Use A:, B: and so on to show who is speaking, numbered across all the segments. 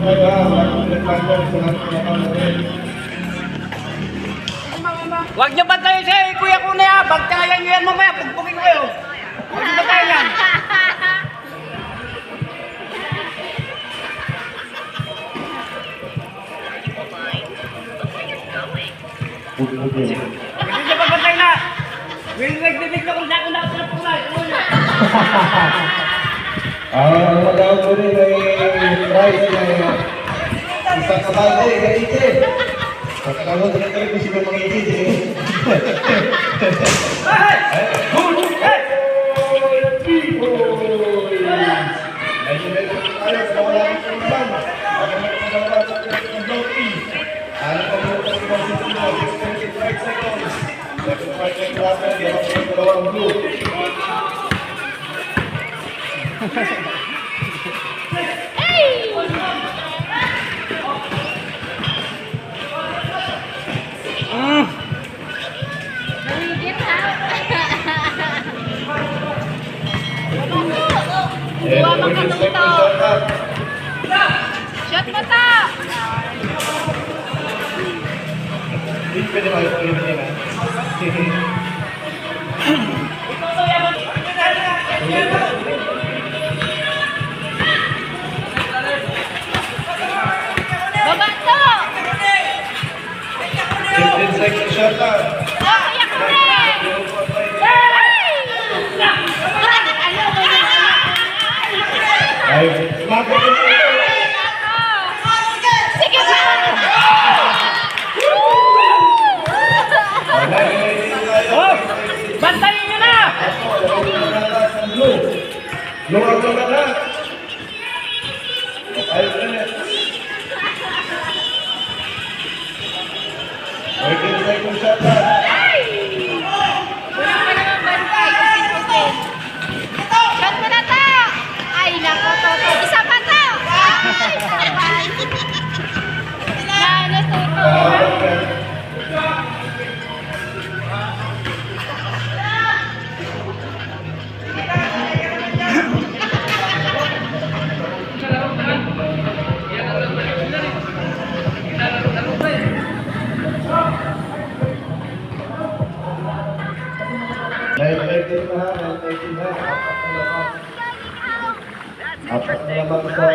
A: Huwag niyo bantayan si Kuya Kunay, bantayan niyo yan mamaya, pagpukin ko kayo. Huwag niyo bantayan yan. Hindi niyo babantay na. Will nagbibig na kung saan ko nakapulay.
B: Ang magaw ko rin ay price na isang kabagay na itin. Pagkakaroon na tayo kung sino mga itin eh.
C: Buwa makatuto. Shot mo ta.
B: Pwede ba yung pwede na?
C: Baba to.
B: 15 seconds shot lang.
C: Kaya ko rin.
B: Ay, smack it.
C: Sige pa.
A: Oh! Bantayan niyo na!
B: Luwag mo na na. Ay, second shot lang.
C: Wala pa naman bantay. Shot mo na ta. Ay, nako, Toto. Isa pa to. Ay, sabay. Yan, Toto.
B: Apat na naman sa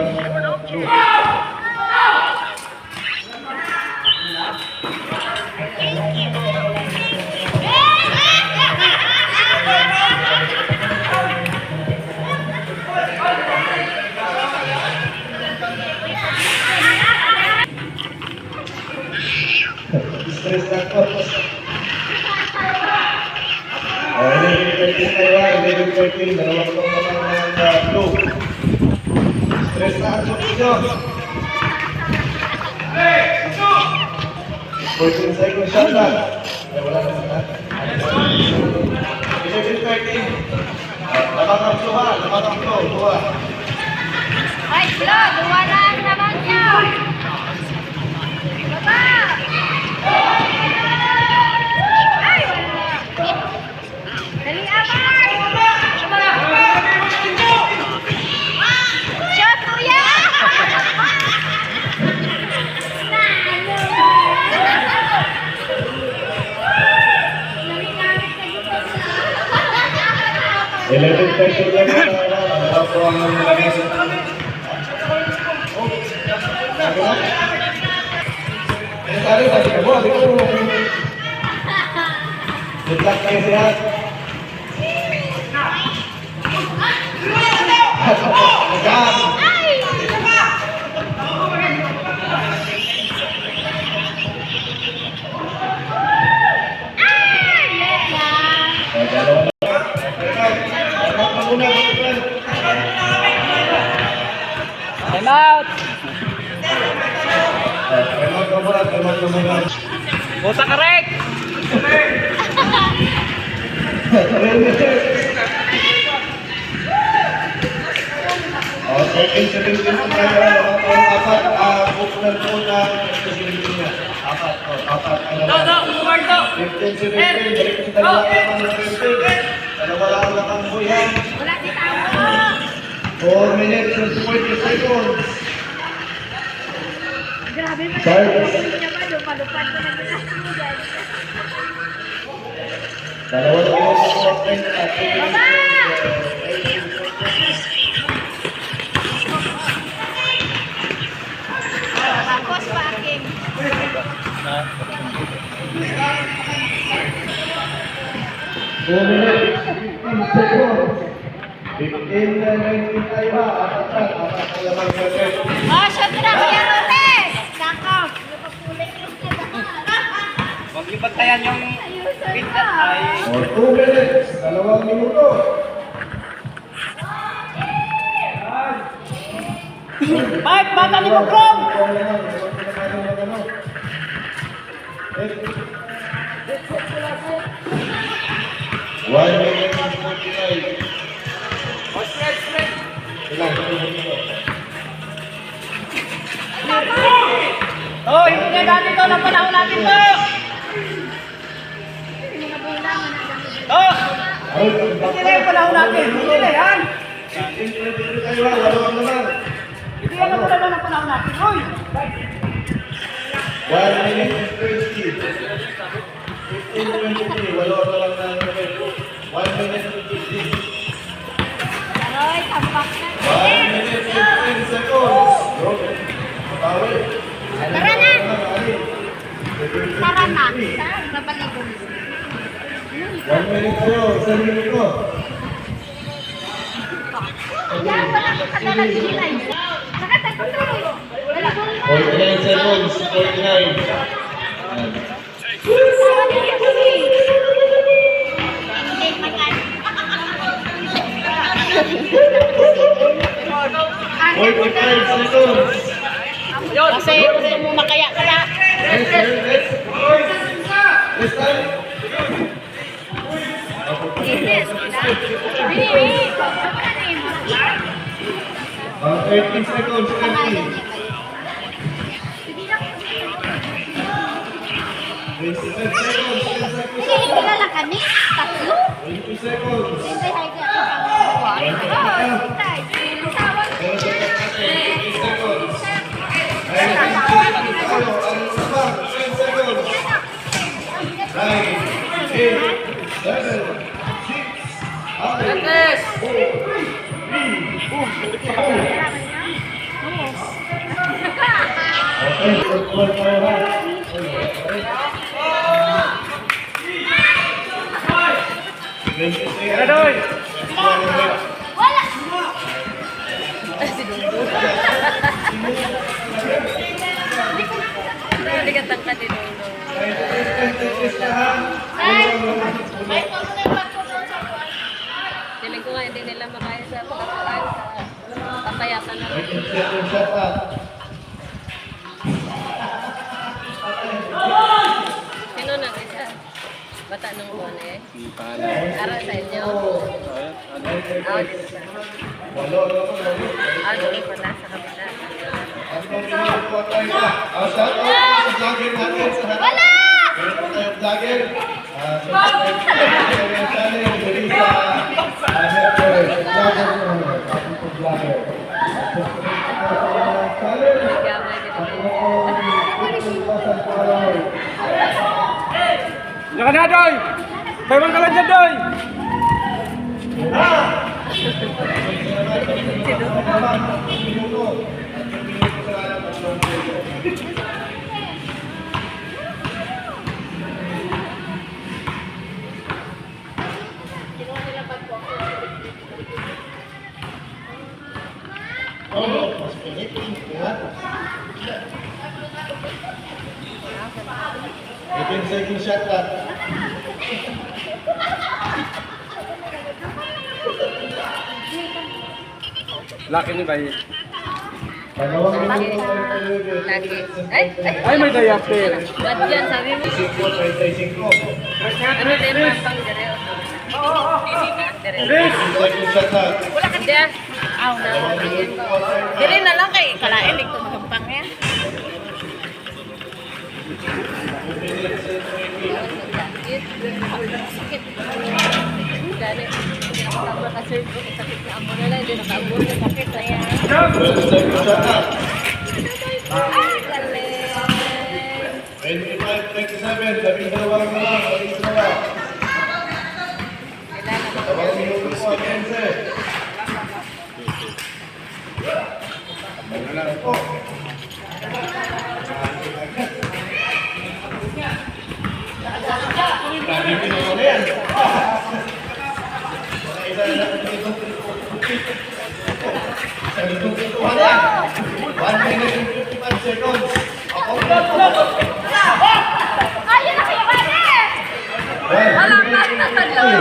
B: stress na ko. Level 13, dalawang pang mga blue. Stress na ako dito. 14 seconds shot lang. Ay, wala na sila. Level 13. Labang ang suha, labang ang suha.
C: Ay, bro, duwa lang naman niya. Baba. Ay, wala. Dali, abang. Shot, kuya.
B: Level 13 lang na ako ang nalagay sa Sorry, pati ka mo. Good luck kayo siya.
A: Time out! Buta ka, Rek!
B: Okay, 17 po tayo. Apat, buklan po na apat.
A: No, Marto!
B: 15, 17, balik sa dalawa lang ang 15. Dalawa lang ang buyan.
C: Wala si tao.
B: 4 minutes and 20 seconds.
C: Sabi mo,
B: Charles.
C: niya ba, lumalupad ko na nila.
B: Dalawang minuto po ang time at
C: Tapos packing.
B: 2 minutes, 15 seconds. 15 na 19 tayo ha. Apat na lamang minutes.
C: Oh, syempre, Kuya Rotes! Sako! Napapulit yung
A: Huwag niyo bantayan yung pintat ay...
B: O, 2 minutes, 2 minuto.
A: Mike, bata ni Bukong!
B: One minute and 49. Ilan?
A: Oh, hindi na dati to. Napanahon natin to. Oh, hindi na yung panahon natin. Hindi na yan. Hindi na naman naman ang panahon natin. Uy!
B: 1 minute and 30. 15:23. Walo na lang na 1 minute and 50.
C: Aroy, tampak na.
B: 1 minute and 15 seconds. Bawi.
C: Tara na! Tara na. Saan? Babaligo.
B: 1 minute kayo, 1 minuto.
C: Yan, wala ko ka na nag-hilay. Nakatatuloy.
B: 49 seconds, 49.
C: Ano
B: 45 seconds.
C: Kasi gusto mo makaya ka na.
B: Next time.
C: Yes.
B: 13 seconds, 30. 25 seconds, 10 seconds.
C: Hindi kilala kami. Tatlo.
B: 20 seconds.
C: Hindi hay ka. Oh, tay. Tawag.
B: 20 seconds. 10 seconds. 9, 8, 7, 6, 5, 4, 3, 2, 1.
C: Wala.
D: Hindi ka tangka din ulo.
C: Ay. Ay, pag na pagtutulong sa buwan.
D: Feeling ko nga hindi nila makaya sa pagkakaan sa papayatan na. Sino nang isa? Bata nung buwan eh. Ara sa inyo. Doon pala sa kabila.
C: Wala.
D: Gamay dito.
A: Diyan ka na, Doy! Baywang ka lang dyan, Doy!
B: Second shot that.
A: Laki ni Bay.
B: Dalawang
D: Lagi.
B: minuto.
D: Lagi. Ay! Ay!
A: Ay, may diaper.
D: Ba't yan? Sabi mo.
B: 35.
D: Ano din mas pang dire?
A: Chris!
B: Second shot that.
D: Wala ka dyan. Aw na. Dire na lang kay kalain. Ito magampang yan. Sakit. Gani. Nakakabot ka sir. Sakit na amo na lang. Hindi nakabot. Sakit na yan.
B: Second shot that.
D: Ah, galing.
C: Ayun na kayo, ate! Wala ka na talo.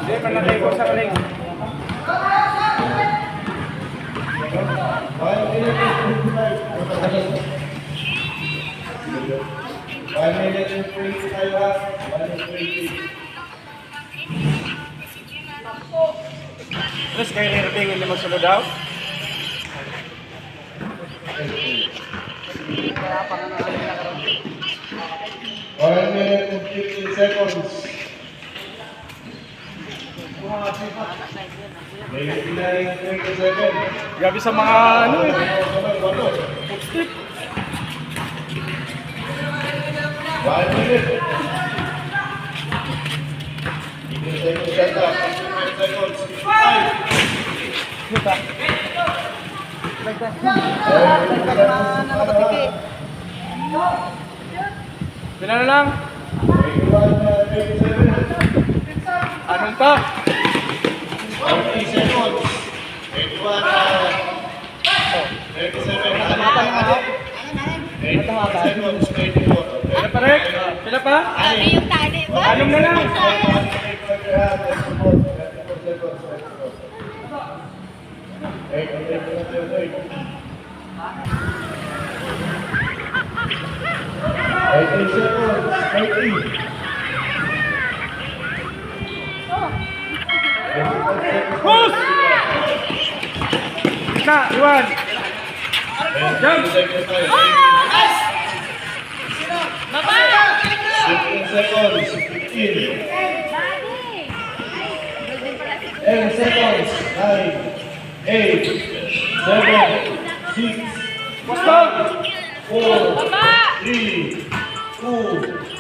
A: Hindi, malaki ko sa kaling. Terus kayak Irving hindi magsunod daw?
B: One minute and 15 seconds. 29:27.
A: Grabe sa mga ano eh. Stick.
B: 1 minute. 15 seconds yata. 15 seconds. 5.
A: Pila na lang.
B: 27.
A: Anong pa?
B: 40 seconds. 21. 37. 81 seconds. 24.
A: Pila pa Rek? Pila pa?
C: Sabi yung tali ba?
A: Anong na lang? Push! Na, Iwan. Jump!
C: Baba!
B: 15 seconds. 15.
C: Bali!
B: 10 seconds. 9, 8, 7, 6,
A: Stop!
B: 4,
C: Baba!
B: 3, 2,